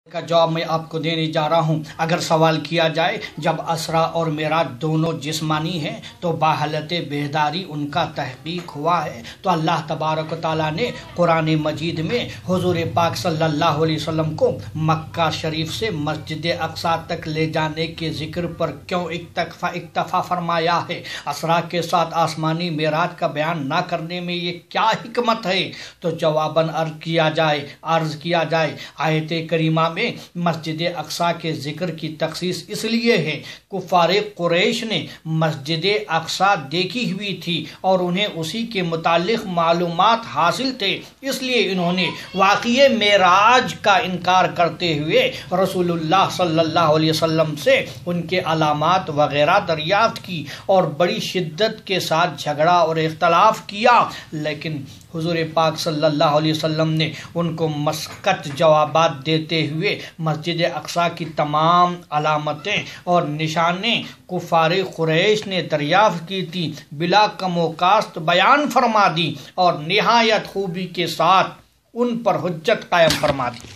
کا جواب میں آپ کو دینے جا رہا ہوں۔ اگر سوال کیا جائے جب اسرا اور معراج دونوں جسمانی ہیں تو باحالت بیداری ان کا تحقیق ہوا ہے، تو اللہ تبارک و تعالیٰ نے قرآن مجید میں حضور پاک صلی اللہ علیہ وسلم کو مکہ شریف سے مسجد اقصیٰ تک لے جانے کے ذکر پر کیوں اکتفا فرمایا ہے؟ اسرا کے ساتھ آسمانی معراج کا بیان نہ کرنے میں یہ کیا حکمت ہے؟ تو جواباً عرض کیا جائے آیت کریمہ میں مسجد اقصیٰ کے ذکر کی تخصیص اس لیے ہے، کفار قریش نے مسجد اقصیٰ دیکھی ہوئی تھی اور انہیں اسی کے متعلق معلومات حاصل تھے، اس لیے انہوں نے واقعہ معراج کا انکار کرتے ہوئے رسول اللہ صلی اللہ علیہ وسلم سے ان کے علامات وغیرہ دریافت کی اور بڑی شدت کے ساتھ جھگڑا اور اختلاف کیا، لیکن حضور پاک صلی اللہ علیہ وسلم نے ان کو مسکت جوابات دیتے ہوئے مسجد اقصیٰ کی تمام علامتیں اور نشانیں کفار قریش نے دریافت کی تھی بلا کم و کاست بیان فرما دی اور نہایت خوبی کے ساتھ ان پر حجت قائم فرما دی،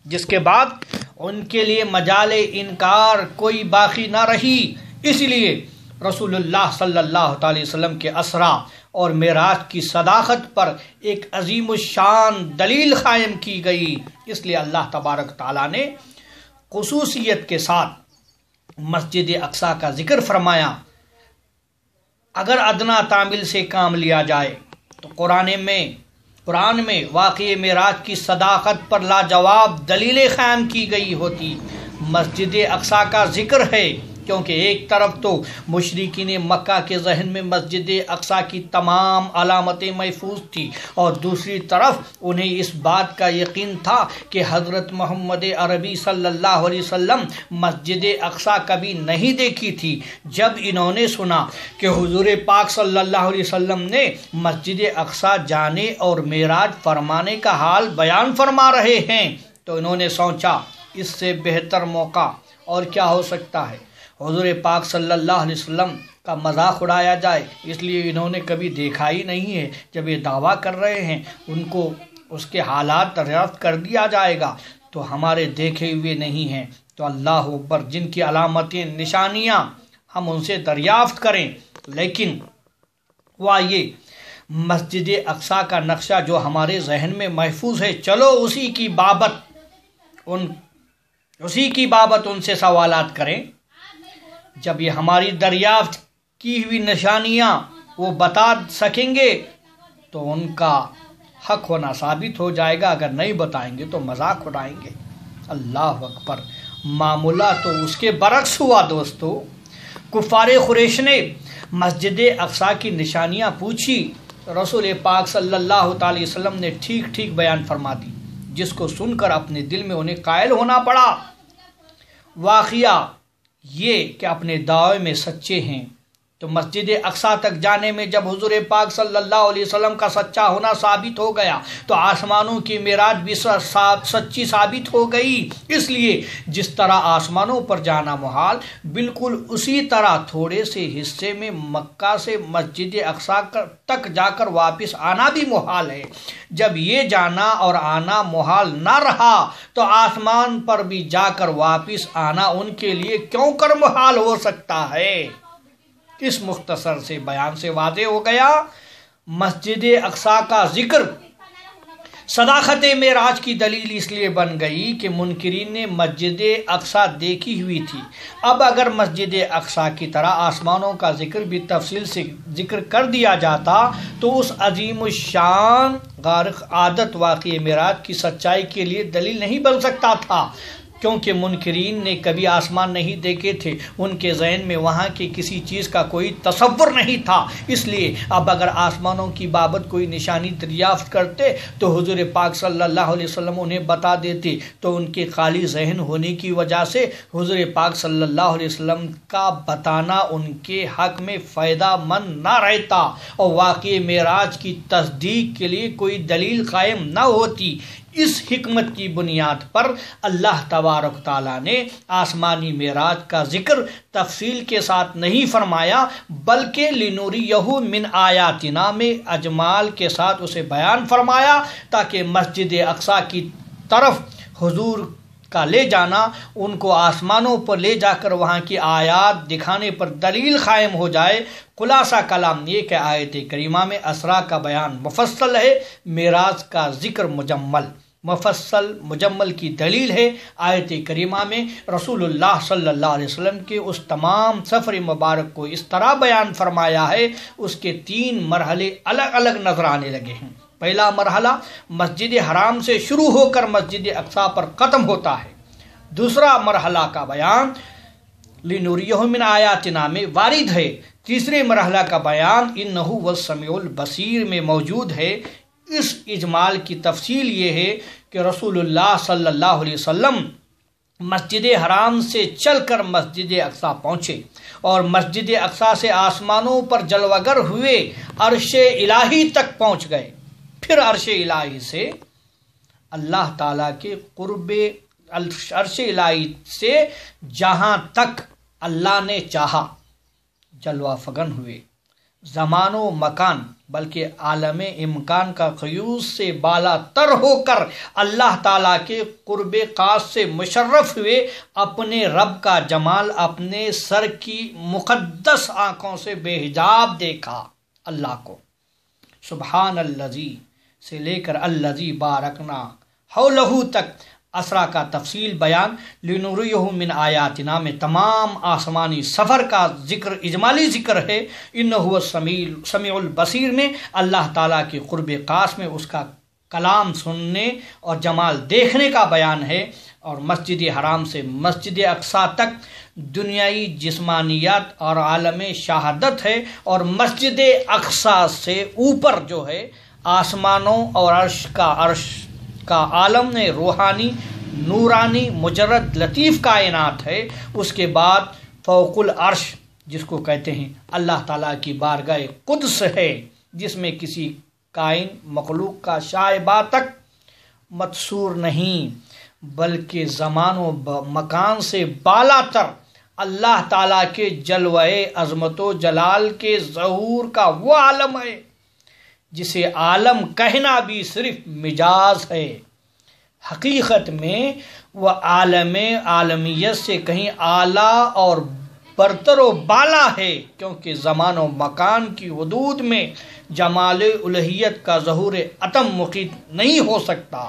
جس کے بعد ان کے لیے مجال انکار کوئی باقی نہ رہی۔ اس لیے رسول اللہ صلی اللہ علیہ وسلم کے اسرا اور معراج کی صداقت پر ایک عظیم الشان دلیل قائم کی گئی، اس لیے اللہ تبارک تعالیٰ نے خصوصیت کے ساتھ مسجد اقصیٰ کا ذکر فرمایا۔ اگر ادنا تعمیل سے کام لیا جائے تو قرآن میں واقع معراج کی صداقت پر لاجواب دلیلیں قائم کی گئی ہوتی۔ مسجد اقصیٰ کا ذکر ہے کیونکہ ایک طرف تو مشرکین مکہ کے ذہن میں مسجد اقصیٰ کی تمام علامتیں محفوظ تھی اور دوسری طرف انہیں اس بات کا یقین تھا کہ حضرت محمد عربی صلی اللہ علیہ وسلم مسجد اقصیٰ کبھی نہیں دیکھی تھی۔ جب انہوں نے سنا کہ حضور پاک صلی اللہ علیہ وسلم نے مسجد اقصیٰ جانے اور معراج فرمانے کا حال بیان فرما رہے ہیں تو انہوں نے سوچا اس سے بہتر موقع اور کیا ہو سکتا ہے، حضور پاک صلی اللہ علیہ وسلم کا مذاق اڑایا جائے، اس لیے انہوں نے کبھی دیکھا ہی نہیں ہے۔ جب یہ دعویٰ کر رہے ہیں ان کو اس کے حالات دریافت کر دیا جائے گا تو ہمارے دیکھے ہوئے نہیں ہیں، تو اللہ اکبر، جن کی علامتیں نشانیاں ہم ان سے دریافت کریں۔ لیکن وہ آئیے مسجد اقصیٰ کا نقشہ جو ہمارے ذہن میں محفوظ ہے، چلو اسی کی بابت ان سے سوالات کریں۔ جب یہ ہماری دریافت کی ہوئی نشانیاں وہ بتا سکیں گے تو ان کا حق ہونا ثابت ہو جائے گا، اگر نہیں بتائیں گے تو مذاق اڑائیں گے۔ اللہ اکبر، معاملہ تو اس کے برعکس ہوا دوستو۔ کفار قریش نے مسجد اقصیٰ کی نشانیاں پوچھی، رسول پاک صلی اللہ علیہ وسلم نے ٹھیک بیان فرما دی، جس کو سن کر اپنے دل میں انہیں قائل ہونا پڑا۔ واقعہ یہ کہ اپنے دعوے میں سچے ہیں، تو مسجد اقصیٰ تک جانے میں جب حضور پاک صلی اللہ علیہ وسلم کا سچا ہونا ثابت ہو گیا تو آسمانوں کی معراج بھی سچی ثابت ہو گئی۔ اس لیے جس طرح آسمانوں پر جانا محال، بالکل اسی طرح تھوڑے سے حصے میں مکہ سے مسجد اقصیٰ تک جا کر واپس آنا بھی محال ہے۔ جب یہ جانا اور آنا محال نہ رہا تو آسمان پر بھی جا کر واپس آنا ان کے لیے کیوں کر محال ہو سکتا ہے؟ اس مختصر سے بیان سے واضح ہو گیا، مسجد اقصیٰ کا ذکر صداقت معراج کی دلیل اس لیے بن گئی کہ منکرین نے مسجد اقصیٰ دیکھی ہوئی تھی۔ اب اگر مسجد اقصیٰ کی طرح آسمانوں کا ذکر بھی تفصیل سے ذکر کر دیا جاتا تو اس عظیم الشان غارق عادت واقع معراج کی سچائی کے لیے دلیل نہیں بن سکتا تھا، کیونکہ منکرین نے کبھی آسمان نہیں دیکھے تھے، ان کے ذہن میں وہاں کی کسی چیز کا کوئی تصور نہیں تھا۔ اس لیے اب اگر آسمانوں کی بابت کوئی نشانی دریافت کرتے تو حضور پاک صلی اللہ علیہ وسلم انہیں بتا دیتے، تو ان کے خالی ذہن ہونے کی وجہ سے حضور پاک صلی اللہ علیہ وسلم کا بتانا ان کے حق میں فائدہ مند نہ رہتا اور واقع معراج کی تصدیق کے لیے کوئی دلیل قائم نہ ہوتی۔ اس حکمت کی بنیاد پر اللہ تبارک تعالیٰ نے آسمانی معراج کا ذکر تفصیل کے ساتھ نہیں فرمایا، بلکہ لِنُرِيَهُ مِنْ آیاتنا میں اجمال کے ساتھ اسے بیان فرمایا تاکہ مسجد اقصیٰ کی طرف حضور کا لے جانا ان کو آسمانوں پر لے جا کر وہاں کی آیات دکھانے پر دلیل قائم ہو جائے۔ خلاصہ کلام یہ کہ آیت کریمہ میں اسراء کا بیان مفصل ہے، معراج کا ذکر مجمل۔ مفصل مجمل کی دلیل ہے آیت کریمہ میں رسول اللہ صلی اللہ علیہ وسلم کے اس تمام سفر مبارک کو اس طرح بیان فرمایا ہے، اس کے 3 مرحلے الگ الگ نظر آنے لگے ہیں۔ پہلا مرحلہ مسجد حرام سے شروع ہو کر مسجد اقصی پر ختم ہوتا ہے۔ دوسرا مرحلہ کا بیان لنوریہ من آیاتنا میں وارد ہے۔ تیسرے مرحلہ کا بیان انہ هو السمیع البصیر میں موجود ہے۔ اس اجمال کی تفصیل یہ ہے کہ رسول اللہ صلی اللہ علیہ وسلم مسجد حرام سے چل کر مسجد اقصی پہنچے اور مسجد اقصی سے آسمانوں پر جلوگر ہوئے عرش الہی تک پہنچ گئے۔ پھر عرش الہی سے اللہ تعالیٰ کے قرب عرش الہی سے جہاں تک اللہ نے چاہا جلوہ فگن ہوئے۔ زمان و مکان بلکہ عالم امکان کا قیوس سے بالا تر ہو کر اللہ تعالیٰ کے قرب خاص سے مشرف ہوئے، اپنے رب کا جمال اپنے سر کی مقدس آنکھوں سے بے حجاب دیکھا اللہ کو۔ سبحان الذی سے لے کر الذی بارکنا حولہ تک اسرا کا تفصیل بیان لنوریہ من آیاتنا میں تمام آسمانی سفر کا ذکر اجمالی ذکر ہے۔ انہ هو سمیع البصیر میں اللہ تعالیٰ کے قرب خاص میں اس کا کلام سننے اور جمال دیکھنے کا بیان ہے، اور مسجد حرام سے مسجد اقصی تک دنیائی جسمانیات اور عالم شہادت ہے، اور مسجد اقصی سے اوپر جو ہے آسمانوں اور عرش کا عالم نے روحانی نورانی مجرد لطیف کائنات ہے۔ اس کے بعد فوق العرش جس کو کہتے ہیں اللہ تعالیٰ کی بارگاہ قدس ہے، جس میں کسی کائن مخلوق کا شائبہ تک متصور نہیں، بلکہ زمان و مکان سے بالا تر اللہ تعالیٰ کے جلوہ عظمت و جلال کے ظہور کا وہ عالم ہے جسے عالم کہنا بھی صرف مجاز ہے۔ حقیقت میں وہ عالم عالمیت سے کہیں اعلیٰ اور برتر و بالا ہے، کیونکہ زمان و مکان کی حدود میں جمال الہیت کا ظہور اتم مقید نہیں ہو سکتا۔